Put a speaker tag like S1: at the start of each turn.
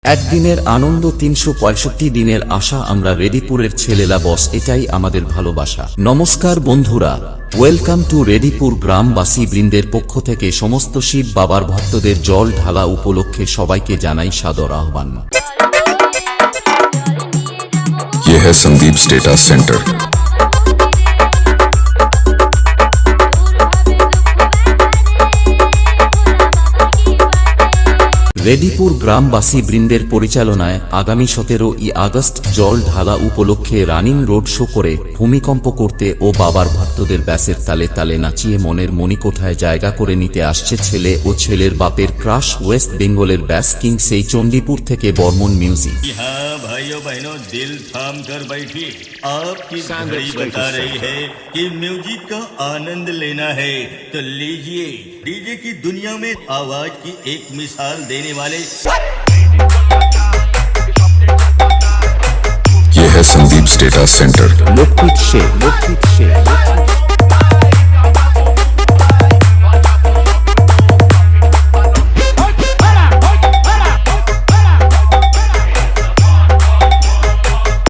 S1: একদিনের আনন্দ ৩৬৫ দিনের আশা আমরা রেডিপুরের ছেলেরা বস, এটাই আমাদের ভালোবাসা। নমস্কার বন্ধুরা, ওয়েলকাম টু রেডিপুর। গ্রামবাসী বৃন্দের পক্ষ থেকে সমস্ত শিব বাবার ভক্তদের জল ঢালা উপলক্ষে সবাইকে জানাই সাদর আহ্বান।
S2: ये है संदीप स्टेटस सेंटर।
S1: রেডিপুর গ্রামবাসী বৃন্দের পরিচালনায় আগামী 17ই আগস্ট জল ঢালা উপলক্ষে রানিং রোড শো করে ভূমিকম্প করতে ও বাবার ভক্তদের ব্যাসের তালে তালে নাচিয়ে মনের মণিকোঠায় জায়গা করে নিতে আসছে ছেলে ও ছেলের বাপের ক্রাশ ওয়েস্ট বেঙ্গলের ব্যাস কিং সেই চণ্ডীপুর থেকে বর্মন মিউজিক।
S3: हाँ भाइयों बहनों, दिल थाम कर बैठिए। आपकी घड़ी बता रही है कि म्यूजिक का आनंद लेना है, तो लीजिए डीजे की दुनिया में आवाज की एक मिसाल देने वाले
S2: ये है संदीप स्टेटस सेंटर।
S1: लोकप्रिय शेर।